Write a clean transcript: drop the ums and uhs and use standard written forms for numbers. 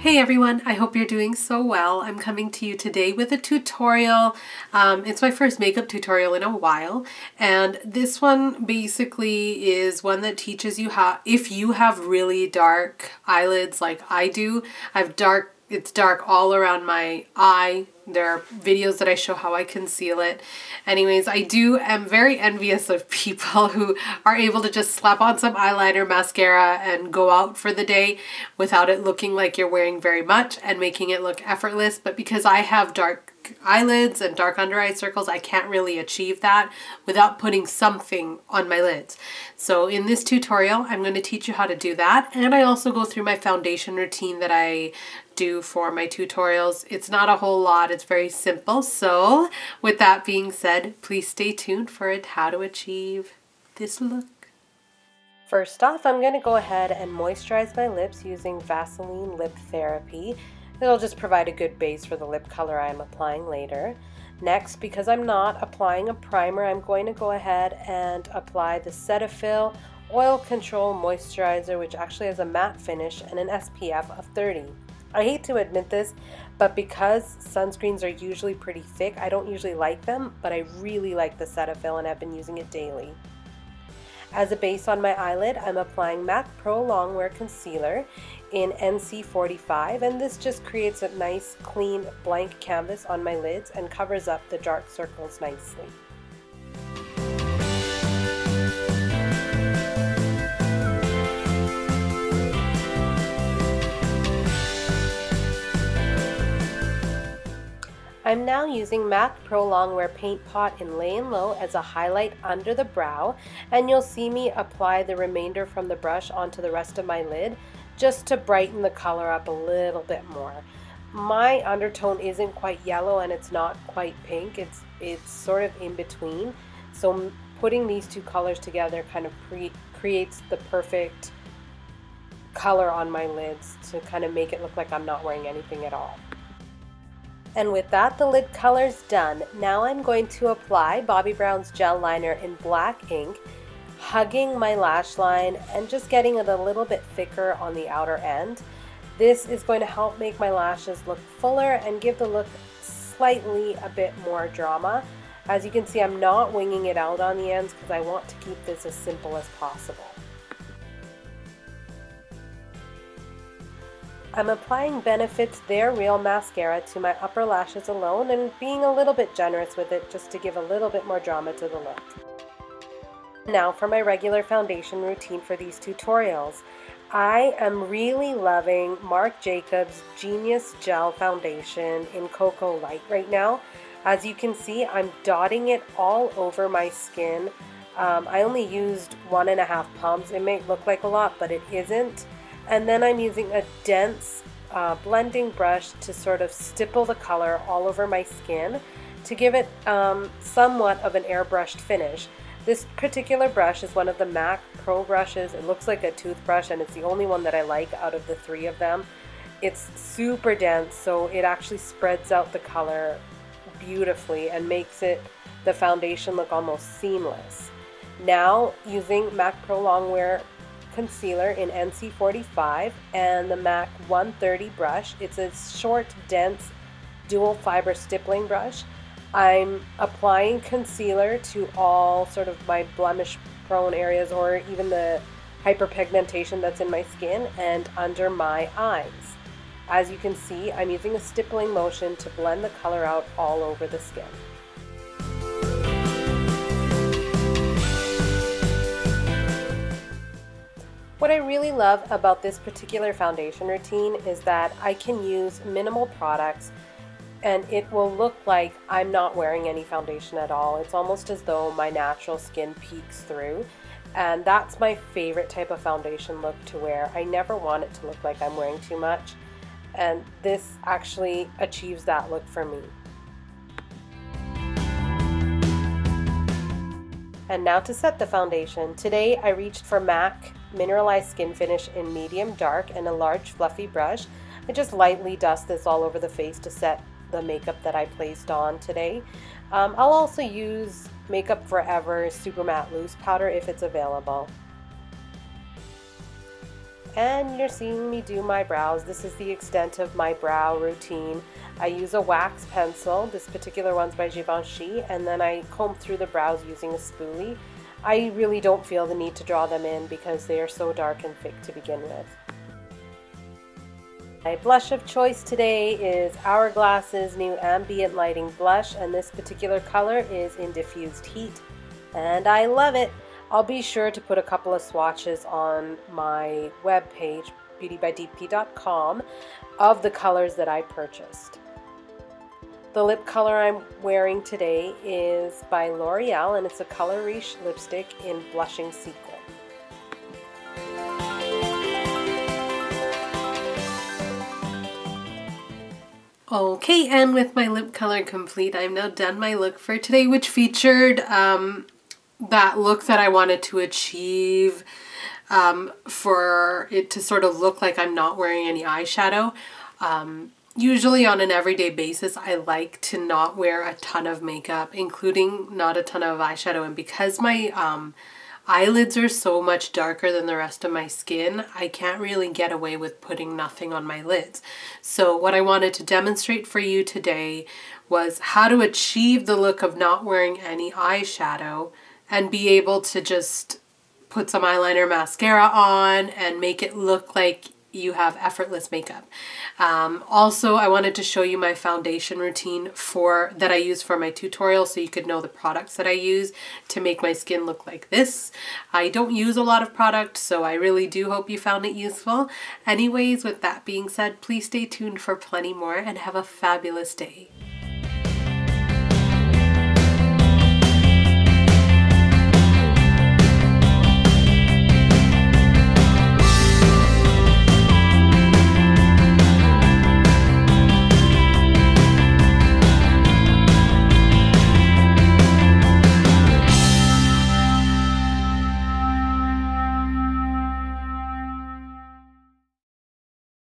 Hey everyone, I hope you're doing so well. I'm coming to you today with a tutorial. It's my first makeup tutorial in a while, and this one basically is one that teaches you how, if you have really dark eyelids like I do, it's dark all around my eye. There are videos that I show how I conceal it. Anyways, am very envious of people who are able to just slap on some eyeliner, mascara, and go out for the day without it looking like you're wearing very much and making it look effortless. But because I have dark eyelids and dark under eye circles, I can't really achieve that without putting something on my lids. So in this tutorial, I'm going to teach you how to do that. And I also go through my foundation routine that I do for my tutorials. It's not a whole lot. It's very simple. So with that being said, please stay tuned for how to achieve this look. First off, I'm going to go ahead and moisturize my lips using Vaseline Lip Therapy. It'll just provide a good base for the lip color I'm applying later. Next, because I'm not applying a primer, I'm going to go ahead and apply the Cetaphil Oil Control Moisturizer, which actually has a matte finish and an SPF of 30. I hate to admit this, but because sunscreens are usually pretty thick, I don't usually like them, but I really like the Cetaphil and I've been using it daily. As a base on my eyelid, I'm applying MAC Pro Longwear Concealer in NC45, and this just creates a nice, clean, blank canvas on my lids and covers up the dark circles nicely. I'm now using MAC Pro Longwear Paint Pot in Layin Low as a highlight under the brow, and you'll see me apply the remainder from the brush onto the rest of my lid just to brighten the color up a little bit more. My undertone isn't quite yellow and it's not quite pink, it's sort of in between, so putting these two colors together kind of creates the perfect color on my lids to kind of make it look like I'm not wearing anything at all. And with that, the lid color's done. Now I'm going to apply Bobbi Brown's gel liner in black ink, hugging my lash line and just getting it a little bit thicker on the outer end. This is going to help make my lashes look fuller and give the look slightly a bit more drama. As you can see, I'm not winging it out on the ends because I want to keep this as simple as possible. I'm applying Benefit's They're Real mascara to my upper lashes alone and being a little bit generous with it just to give a little bit more drama to the look. Now for my regular foundation routine for these tutorials. I am really loving Marc Jacobs Genius Gel Foundation in Cocoa Light right now. As you can see, I'm dotting it all over my skin. I only used 1.5 pumps. It may look like a lot, but it isn't. And then I'm using a dense blending brush to sort of stipple the color all over my skin to give it somewhat of an airbrushed finish. This particular brush is one of the MAC Pro brushes. It looks like a toothbrush and it's the only one that I like out of the three of them. It's super dense, so it actually spreads out the color beautifully and makes the foundation look almost seamless. Now using MAC Pro Longwear Concealer in NC45 and the MAC 130 brush. It's a short, dense, dual fiber stippling brush. I'm applying concealer to all sort of my blemish prone areas or even the hyperpigmentation that's in my skin and under my eyes. As you can see, I'm using a stippling motion to blend the color out all over the skin. What I really love about this particular foundation routine is that I can use minimal products and it will look like I'm not wearing any foundation at all. It's almost as though my natural skin peeks through, and that's my favorite type of foundation look to wear. I never want it to look like I'm wearing too much, and this actually achieves that look for me. And now to set the foundation. Today I reached for MAC Mineralize Skin Finish in medium dark and a large fluffy brush. I just lightly dust this all over the face to set the makeup that I placed on today. I'll also use Makeup Forever Super Matte Loose Powder if it's available. and you're seeing me do my brows. This is the extent of my brow routine. I use a wax pencil. This particular one's by Givenchy, and then I comb through the brows using a spoolie. I really don't feel the need to draw them in because they are so dark and thick to begin with. My blush of choice today is Hourglass's new Ambient Lighting Blush, and this particular color is in Diffused Heat, and I love it. I'll be sure to put a couple of swatches on my webpage, beautybydeepti.com, of the colors that I purchased. The lip color I'm wearing today is by L'Oreal, and it's a Color Riche lipstick in Blushing Sequin. Okay, and with my lip color complete, I'm now done my look for today, which featured that look that I wanted to achieve for it to sort of look like I'm not wearing any eyeshadow. Usually on an everyday basis, I like to not wear a ton of makeup, including not a ton of eyeshadow. And because my eyelids are so much darker than the rest of my skin, I can't really get away with putting nothing on my lids. So what I wanted to demonstrate for you today was how to achieve the look of not wearing any eyeshadow and be able to just put some eyeliner, mascara on and make it look like you have effortless makeup. Also, I wanted to show you my foundation routine that I use for my tutorial so you could know the products that I use to make my skin look like this. I don't use a lot of product, so I really do hope you found it useful. Anyways, with that being said, please stay tuned for plenty more and have a fabulous day.